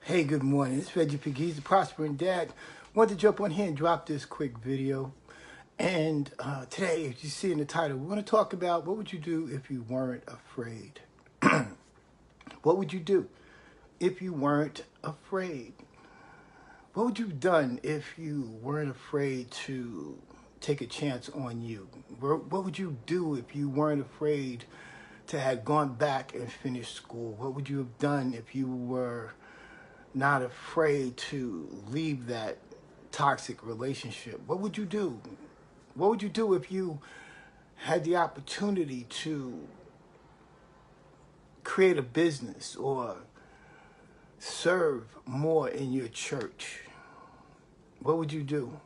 Hey, good morning. It's Reggie Pegues, the Prospering Dad. Wanted to jump on here and drop this quick video. And today, as you see in the title, we're going to talk about what would you do if you weren't afraid? What would you do if you weren't afraid? What would you have done if you weren't afraid to take a chance on you? What would you do if you weren't afraid to have gone back and finished school? What would you have done if you were not afraid to leave that toxic relationship? What would you do? What would you do if you had the opportunity to create a business or serve more in your church? What would you do?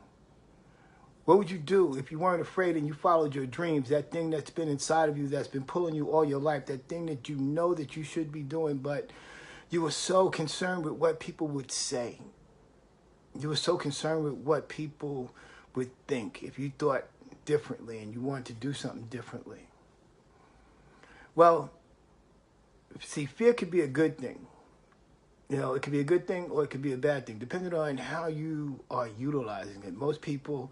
What would you do if you weren't afraid and you followed your dreams, that thing that's been inside of you, that's been pulling you all your life, that thing that you know that you should be doing, but you were so concerned with what people would say. You were so concerned with what people would think if you thought differently and you wanted to do something differently. Well, see, fear could be a good thing. You know, it could be a good thing or it could be a bad thing, depending on how you are utilizing it. Most people,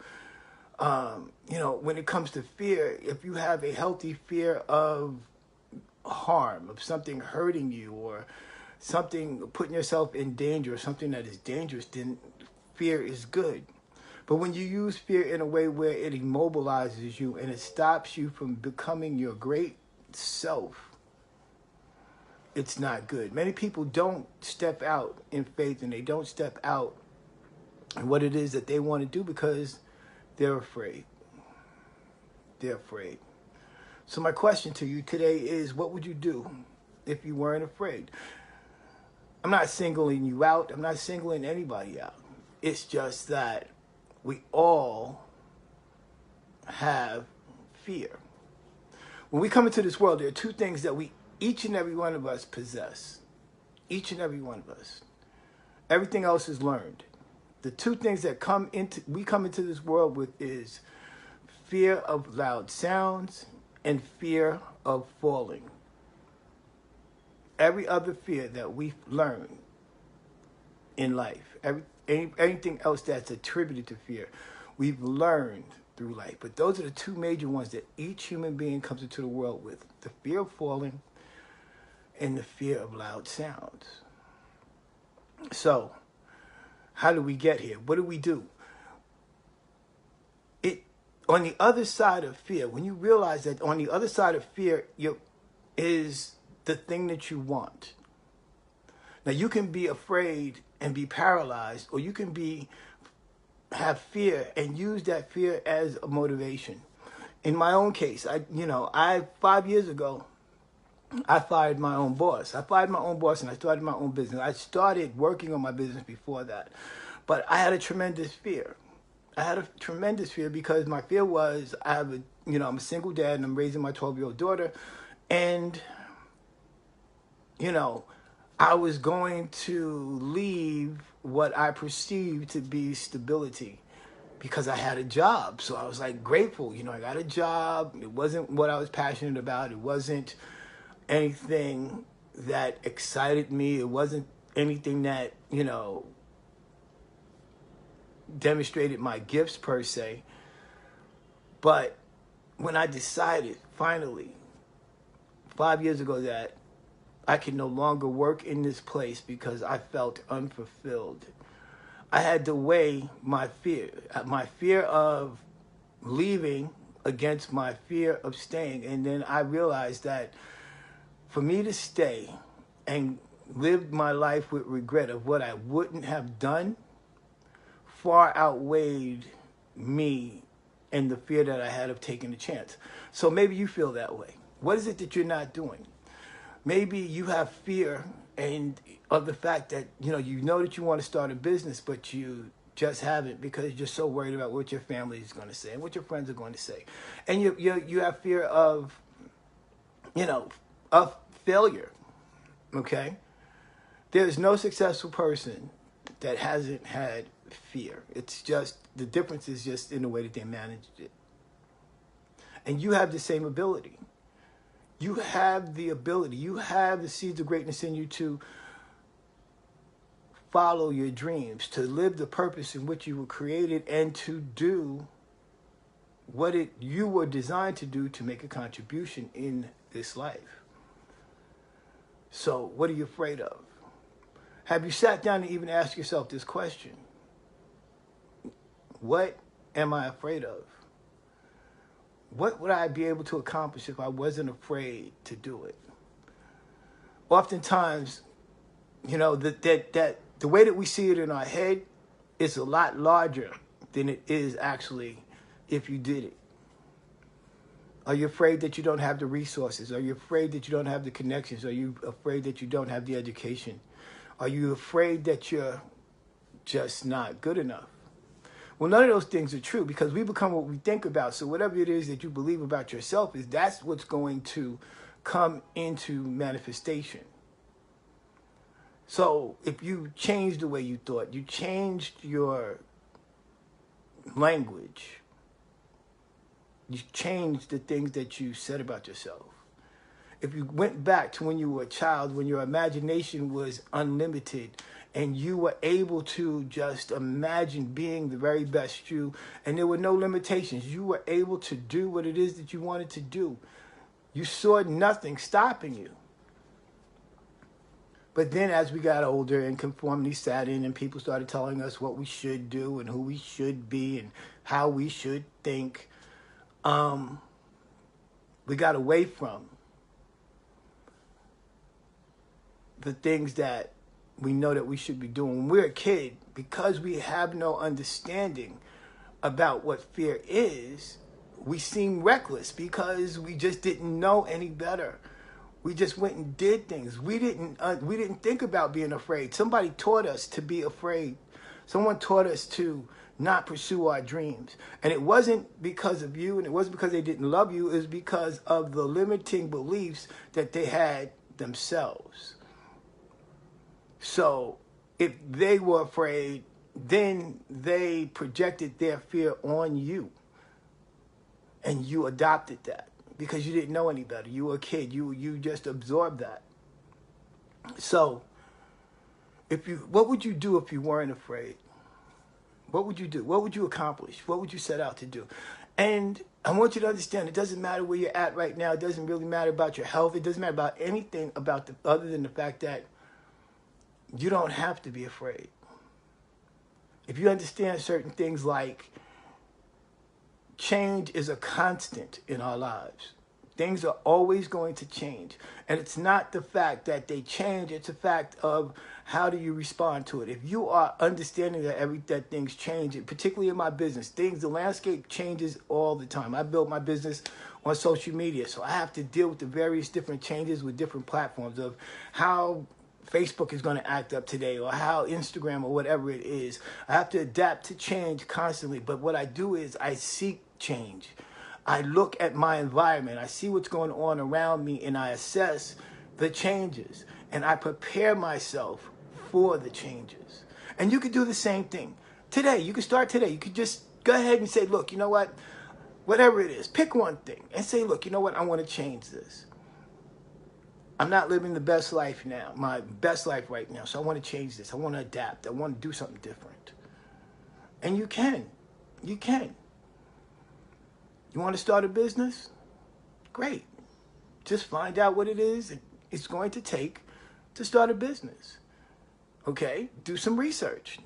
when it comes to fear, if you have a healthy fear of harm, of something hurting you or something putting yourself in danger or something that is dangerous, then fear is good. But when you use fear in a way where it immobilizes you and it stops you from becoming your great self, it's not good. Many people don't step out in faith and they don't step out in what it is that they want to do because they're afraid. They're afraid. So my question to you today is, what would you do if you weren't afraid? I'm not singling you out. I'm not singling anybody out. It's just that we all have fear. When we come into this world, there are two things that each and every one of us possess. Each and every one of us. Everything else is learned. The two things that we come into this world with is fear of loud sounds and fear of falling. Every other fear that we've learned in life, anything else that's attributed to fear, we've learned through life. But those are the two major ones that each human being comes into the world with: the fear of falling and the fear of loud sounds. So, how do we get here? What do we do? On the other side of fear, when you realize that on the other side of fear is the thing that you want. Now, you can be afraid and be paralyzed, or you can have fear and use that fear as a motivation. In my own case, 5 years ago, I fired my own boss. I fired my own boss and I started my own business. I started working on my business before that, but I had a tremendous fear. I had a tremendous fear because my fear was I'm a single dad and I'm raising my 12-year-old daughter, and I was going to leave what I perceived to be stability because I had a job. So I was like grateful, I got a job. It wasn't what I was passionate about. It wasn't anything that excited me. It wasn't anything that, demonstrated my gifts per se. But when I decided finally 5 years ago that I could no longer work in this place because I felt unfulfilled, I had to weigh my fear of leaving against my fear of staying. And then I realized that for me to stay and live my life with regret of what I wouldn't have done far outweighed me and the fear that I had of taking a chance. So maybe you feel that way. What is it that you're not doing? Maybe you have fear of the fact that you know that you want to start a business, but you just haven't because you're so worried about what your family is going to say and what your friends are going to say, and you have fear of of failure. Okay, there's no successful person that hasn't had fear. It's just the difference is just in the way that they managed it, and you have the same ability. You have the ability, you have the seeds of greatness in you to follow your dreams, to live the purpose in which you were created, and to do what you were designed to do to make a contribution in this life. So what are you afraid of? Have you sat down and even asked yourself this question? What am I afraid of? What would I be able to accomplish if I wasn't afraid to do it? Oftentimes, you know, that the way that we see it in our head is a lot larger than it is actually if you did it. Are you afraid that you don't have the resources? Are you afraid that you don't have the connections? Are you afraid that you don't have the education? Are you afraid that you're just not good enough? Well, none of those things are true, because we become what we think about. So whatever it is that you believe about yourself, that's what's going to come into manifestation. So if you change the way you thought, you changed your language, you changed the things that you said about yourself. If you went back to when you were a child, when your imagination was unlimited and you were able to just imagine being the very best you, and there were no limitations, you were able to do what it is that you wanted to do. You saw nothing stopping you. But then as we got older and conformity sat in and people started telling us what we should do and who we should be and how we should think, we got away from the things that we know that we should be doing. When we're a kid, because we have no understanding about what fear is, we seem reckless because we just didn't know any better. We just went and did things. We didn't think about being afraid. Somebody taught us to be afraid. Someone taught us to not pursue our dreams. And it wasn't because of you, and it wasn't because they didn't love you. It was because of the limiting beliefs that they had themselves. So if they were afraid, then they projected their fear on you. And you adopted that because you didn't know any better. You were a kid. You just absorbed that. So what would you do if you weren't afraid? What would you do? What would you accomplish? What would you set out to do? And I want you to understand, it doesn't matter where you're at right now. It doesn't really matter about your health. It doesn't matter about anything about other than the fact that you don't have to be afraid. If you understand certain things like change is a constant in our lives. Things are always going to change. And it's not the fact that they change, it's a fact of how do you respond to it. If you are understanding that things change, particularly in my business, the landscape changes all the time. I built my business on social media, so I have to deal with the various different changes with different platforms of how Facebook is going to act up today, or how Instagram or whatever it is. I have to adapt to change constantly. But what I do is I seek change. I look at my environment. I see what's going on around me, and I assess the changes. And I prepare myself for the changes. And you could do the same thing today. You could start today. You could just go ahead and say, look, you know what? Whatever it is, pick one thing and say, look, you know what? I want to change this. I'm not living the best life now, my best life right now. So I want to change this. I want to adapt. I want to do something different. And you can. You can. You want to start a business? Great. Just find out what it is it's going to take to start a business. Okay? Do some research.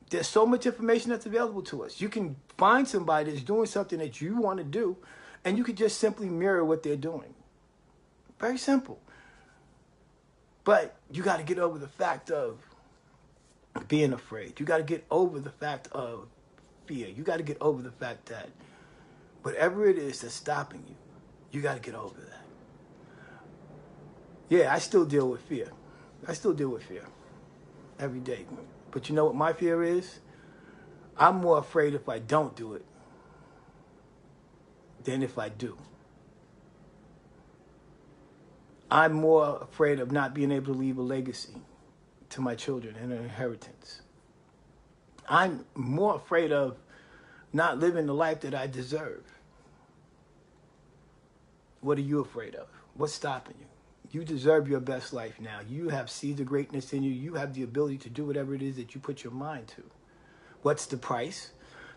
There's so much information that's available to us. You can find somebody that's doing something that you want to do, and you can just simply mirror what they're doing. Very simple. But you got to get over the fact of being afraid. You got to get over the fact of fear. You got to get over the fact that whatever it is that's stopping you, you got to get over that. Yeah, I still deal with fear. I still deal with fear every day. But you know what my fear is? I'm more afraid if I don't do it than if I do. I'm more afraid of not being able to leave a legacy to my children and an inheritance. I'm more afraid of not living the life that I deserve. What are you afraid of? What's stopping you? You deserve your best life now. You have seeds of greatness in you. You have the ability to do whatever it is that you put your mind to. What's the price?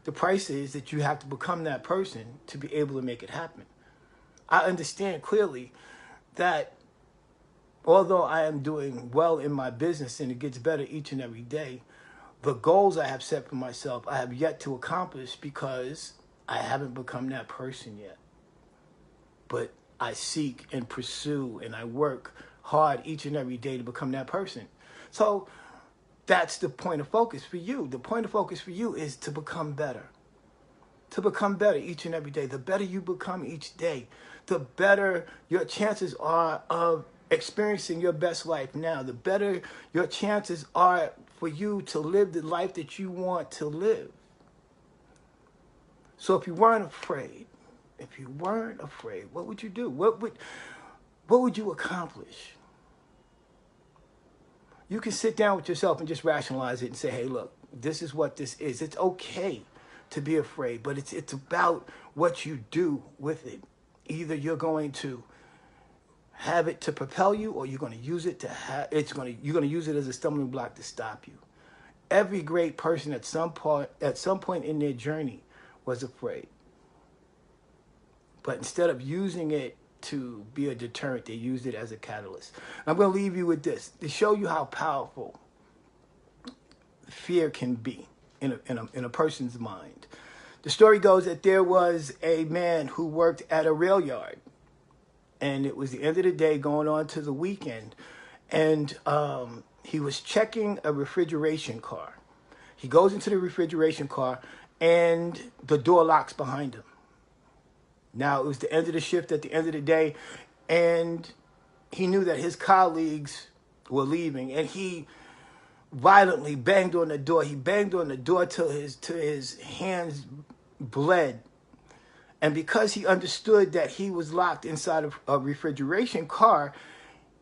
The price is that you have to become that person to be able to make it happen. I understand clearly that although I am doing well in my business and it gets better each and every day, the goals I have set for myself, I have yet to accomplish because I haven't become that person yet. But I seek and pursue and I work hard each and every day to become that person. So that's the point of focus for you. The point of focus for you is to become better. To become better each and every day. The better you become each day, the better your chances are of experiencing your best life now. The better your chances are for you to live the life that you want to live. So if you weren't afraid, what would you do? What would you accomplish? You can sit down with yourself and just rationalize it and say, hey, look, this is what this is. It's okay to be afraid, but it's about what you do with it. Either you're going to have it to propel you, or you're going to use it you're going to use it as a stumbling block to stop you. Every great person at some point in their journey was afraid. But instead of using it to be a deterrent, they used it as a catalyst. I'm going to leave you with this to show you how powerful fear can be in a person's mind. The story goes that there was a man who worked at a rail yard, and it was the end of the day going on to the weekend, and he was checking a refrigeration car. He goes into the refrigeration car, and the door locks behind him. Now, it was the end of the shift at the end of the day, and he knew that his colleagues were leaving, and he violently banged on the door. He banged on the door till his hands bled. And because he understood that he was locked inside of a refrigeration car,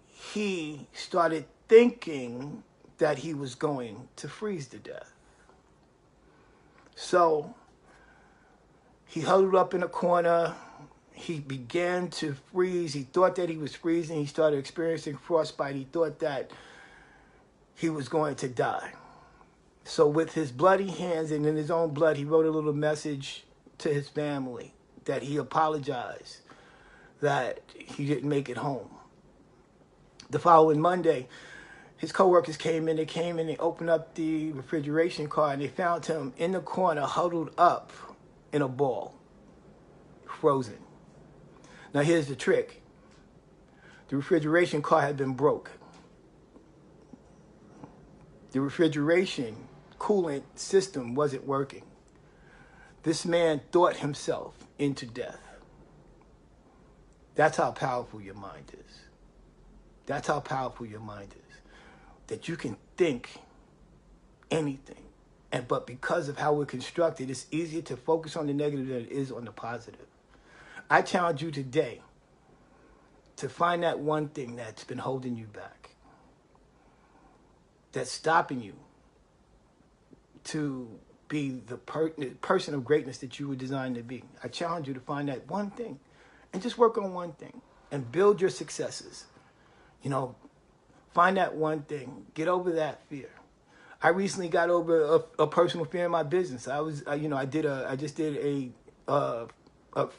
he started thinking that he was going to freeze to death. So he huddled up in a corner. He began to freeze. He thought that he was freezing. He started experiencing frostbite. He thought that he was going to die. So with his bloody hands and in his own blood, he wrote a little message to his family that he apologized, that he didn't make it home. The following Monday, his coworkers came in. They came in, they opened up the refrigeration car, and they found him in the corner, huddled up in a ball, frozen. Now here's the trick. The refrigeration car had been broke. The refrigeration coolant system wasn't working. This man thought himself into death. That's how powerful your mind is. That's how powerful your mind is. That you can think anything. But because of how we're constructed, it's easier to focus on the negative than it is on the positive. I challenge you today to find that one thing that's been holding you back, that's stopping you to be the person of greatness that you were designed to be. I challenge you to find that one thing and just work on one thing and build your successes. Find that one thing. Get over that fear. I recently got over a personal fear in my business. I just did a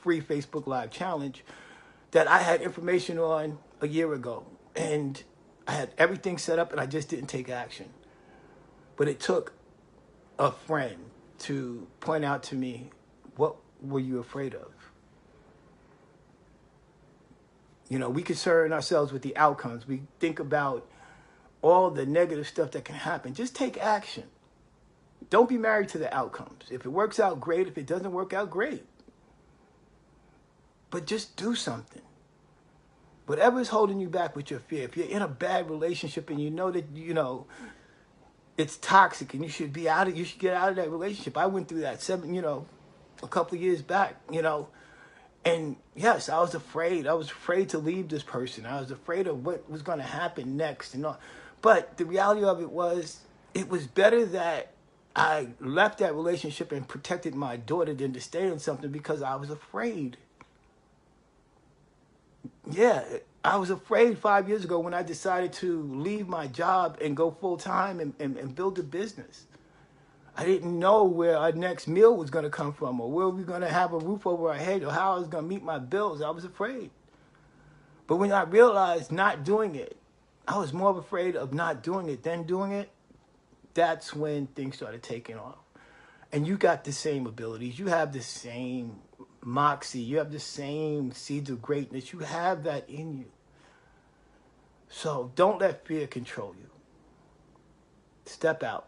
free Facebook Live challenge that I had information on a year ago, and I had everything set up, and I just didn't take action. But it took a friend to point out to me, what were you afraid of? We concern ourselves with the outcomes. We think about all the negative stuff that can happen. Just take action. Don't be married to the outcomes. If it works out, great. If it doesn't work out, great. But just do something. Whatever is holding you back with your fear, if you're in a bad relationship and you know that, it's toxic and you should get out of that relationship. I went through that a couple of years back, and yes, I was afraid. I was afraid to leave this person. I was afraid of what was going to happen next and all. But the reality of it was better that I left that relationship and protected my daughter than to stay in something because I was afraid. Yeah, I was afraid 5 years ago when I decided to leave my job and go full time and build a business. I didn't know where our next meal was going to come from, or where we were going to have a roof over our head, or how I was going to meet my bills. I was afraid. But when I realized not doing it, I was more afraid of not doing it than doing it. That's when things started taking off. And you got the same abilities. You have the same moxie. You have the same seeds of greatness. You have that in you. So don't let fear control you. Step out.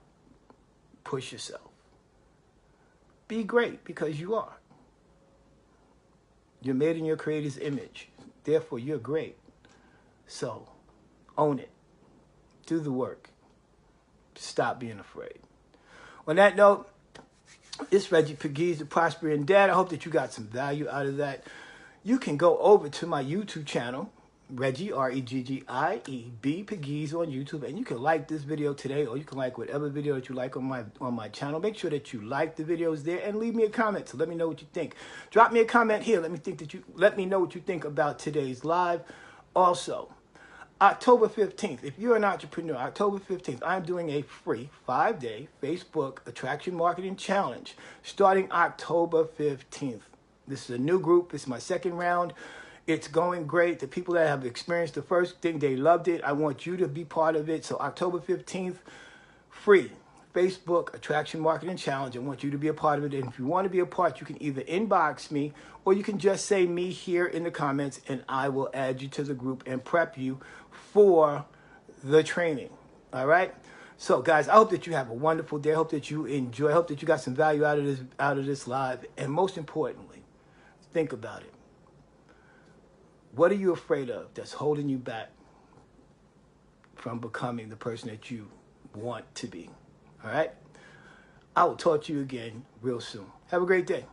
Push yourself. Be great, because you are. You're made in your Creator's image. Therefore, you're great. So, own it. Do the work. Stop being afraid. On that note, it's Reggie Pegues, the Prospering Dad. I hope that you got some value out of that. You can go over to my YouTube channel, Reggie, R-E-G-G-I-E-B, Pegues on YouTube, and you can like this video today, or you can like whatever video that you like on my channel. Make sure that you like the videos there and leave me a comment. So let me know what you think. Drop me a comment here. Let me know what you think about today's live. Also, October 15th, if you're an entrepreneur, October 15th, I'm doing a free 5-day Facebook Attraction Marketing Challenge starting October 15th. This is a new group. It's my second round. It's going great. The people that have experienced the first thing, they loved it. I want you to be part of it. So October 15th, free Facebook Attraction Marketing Challenge. I want you to be a part of it. And if you want to be a part, you can either inbox me, or you can just say me here in the comments, and I will add you to the group and prep you for the training. All right? So guys, I hope that you have a wonderful day. I hope that you enjoy. I hope that you got some value out of this live. And most importantly, think about it. What are you afraid of that's holding you back from becoming the person that you want to be? All right? I will talk to you again real soon. Have a great day.